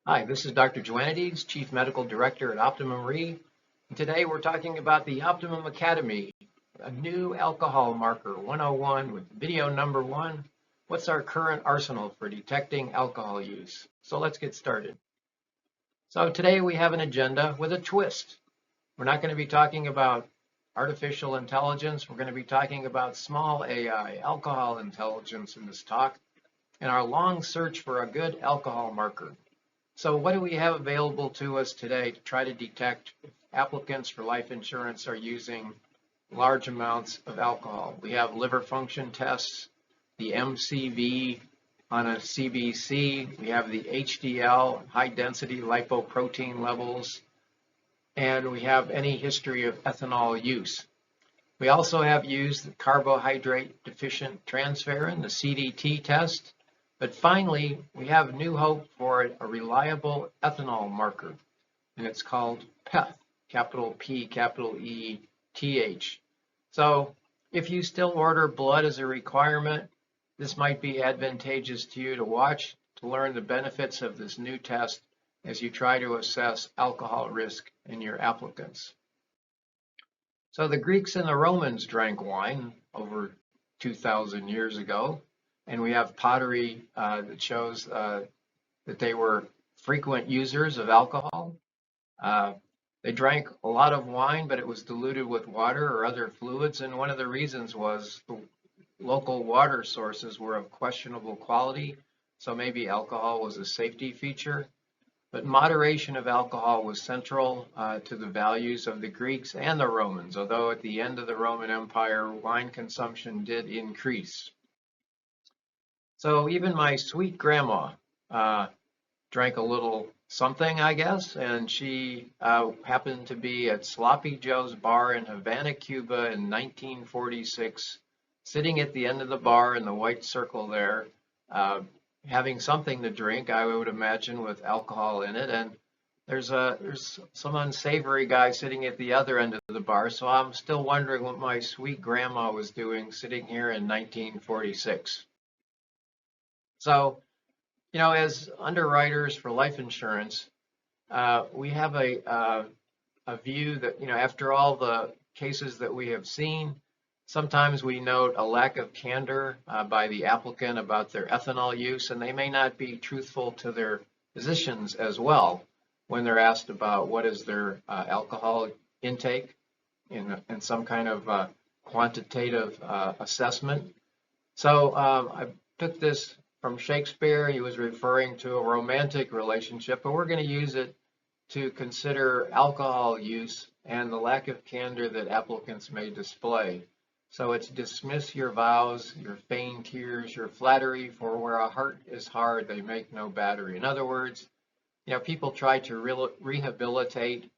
Hi, this is Dr. Joannides, Chief Medical Director at Optimum Re. And today we're talking about the Optimum Academy, a new alcohol marker 101 with video number 1. What's our current arsenal for detecting alcohol use? So let's get started. So today we have an agenda with a twist. We're not going to be talking about artificial intelligence. We're going to be talking about small AI, alcohol intelligence in this talk, and our long search for a good alcohol marker. So what do we have available to us today to try to detect if applicants for life insurance are using large amounts of alcohol? We have liver function tests, the MCV on a CBC, we have the HDL, high density lipoprotein levels, and we have any history of ethanol use. We also have used the carbohydrate deficient transferrin, the CDT test. But finally, we have new hope for a reliable ethanol marker, and it's called PEth, capital P, capital E, TH. So if you still order blood as a requirement, this might be advantageous to you to watch to learn the benefits of this new test as you try to assess alcohol risk in your applicants. So the Greeks and the Romans drank wine over 2,000 years ago. And we have pottery that shows that they were frequent users of alcohol. They drank a lot of wine, but it was diluted with water or other fluids. And one of the reasons was the local water sources were of questionable quality. So maybe alcohol was a safety feature. But moderation of alcohol was central to the values of the Greeks and the Romans, although at the end of the Roman Empire, wine consumption did increase. So even my sweet grandma drank a little something, I guess, and she happened to be at Sloppy Joe's bar in Havana, Cuba in 1946, sitting at the end of the bar in the white circle there, having something to drink, I would imagine, with alcohol in it. And there's some unsavory guy sitting at the other end of the bar, so I'm still wondering what my sweet grandma was doing sitting here in 1946. So, as underwriters for life insurance, we have a view that, after all the cases that we have seen, sometimes we note a lack of candor by the applicant about their ethanol use, and they may not be truthful to their physicians as well when they're asked about what is their alcohol intake in some kind of quantitative assessment. So I took this from Shakespeare. He was referring to a romantic relationship, but we're going to use it to consider alcohol use and the lack of candor that applicants may display. So it's dismiss your vows, your feigned tears, your flattery, for where a heart is hard, they make no battery. In other words, people try to rehabilitate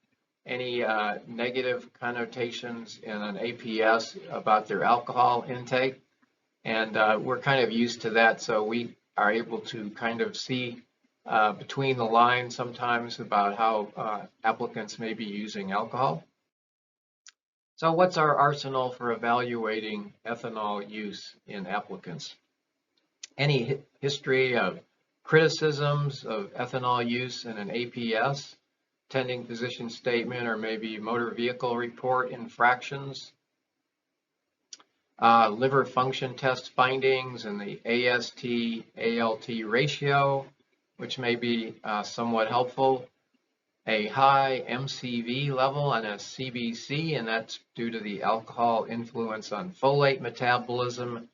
any negative connotations in an APS about their alcohol intake. And we're kind of used to that, so we are able to kind of see between the lines sometimes about how applicants may be using alcohol. So what's our arsenal for evaluating ethanol use in applicants? Any history of criticisms of ethanol use in an APS, attending physician statement, or maybe motor vehicle report infractions? Liver function test findings and the AST-ALT ratio, which may be somewhat helpful. A high MCV level on a CBC, and that's due to the alcohol influence on folate metabolism.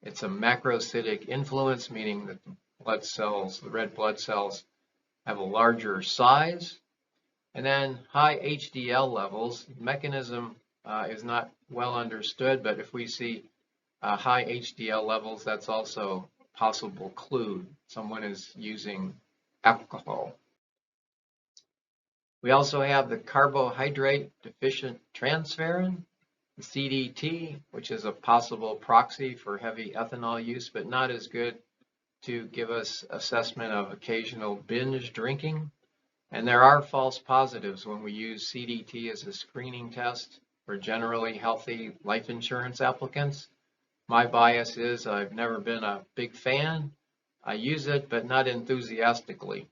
It's a macrocytic influence, meaning that the blood cells, the red blood cells, have a larger size. And then high HDL levels. Mechanism is not well understood, but if we see high HDL levels, that's also a possible clue someone is using alcohol. We also have the carbohydrate deficient transferrin, the CDT, which is a possible proxy for heavy ethanol use, but not as good to give us assessment of occasional binge drinking. And there are false positives when we use CDT as a screening test for generally healthy life insurance applicants. My bias is I've never been a big fan. I use it, but not enthusiastically.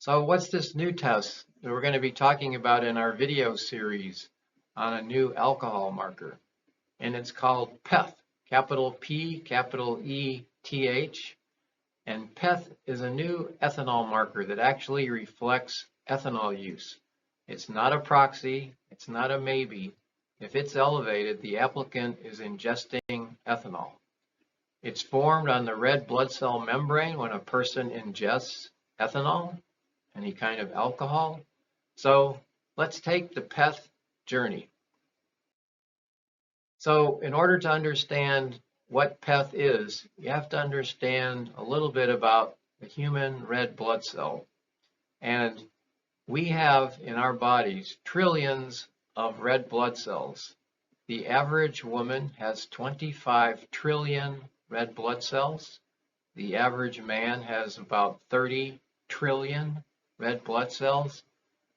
So what's this new test that we're going to be talking about in our video series on a new alcohol marker? And it's called PEth, capital P, capital E, TH. And PEth is a new ethanol marker that actually reflects ethanol use. It's not a proxy, it's not a maybe. If it's elevated, the applicant is ingesting ethanol. It's formed on the red blood cell membrane when a person ingests ethanol, any kind of alcohol. So let's take the PEth journey. So in order to understand what PEth is, you have to understand a little bit about the human red blood cell. And we have in our bodies trillions of red blood cells. The average woman has 25 trillion red blood cells. The average man has about 30 trillion red blood cells.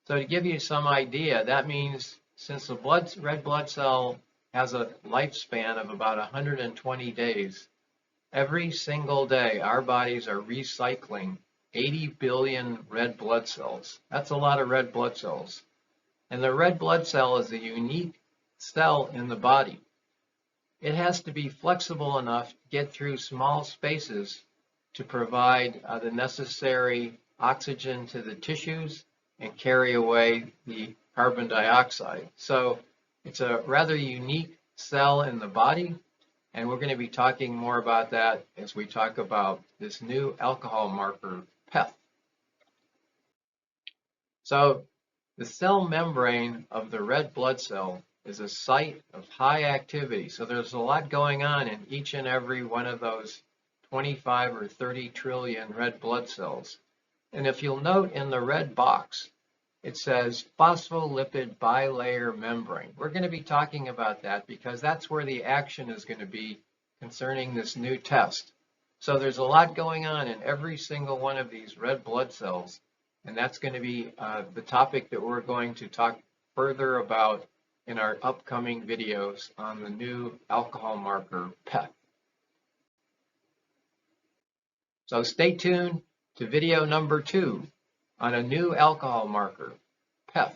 So to give you some idea, that means since the red blood cell has a lifespan of about 120 days, every single day our bodies are recycling 80 billion red blood cells. That's a lot of red blood cells. And the red blood cell is a unique cell in the body. It has to be flexible enough to get through small spaces to provide the necessary oxygen to the tissues and carry away the carbon dioxide. So it's a rather unique cell in the body, and we're going to be talking more about that as we talk about this new alcohol marker, PEth. So the cell membrane of the red blood cell is a site of high activity. So there's a lot going on in each and every one of those 25 or 30 trillion red blood cells. And if you'll note in the red box, it says phospholipid bilayer membrane. We're going to be talking about that because that's where the action is going to be concerning this new test. So there's a lot going on in every single one of these red blood cells, and that's going to be the topic that we're going to talk further about in our upcoming videos on the new alcohol marker, PEth. So stay tuned to video number 2 on a new alcohol marker, PEth.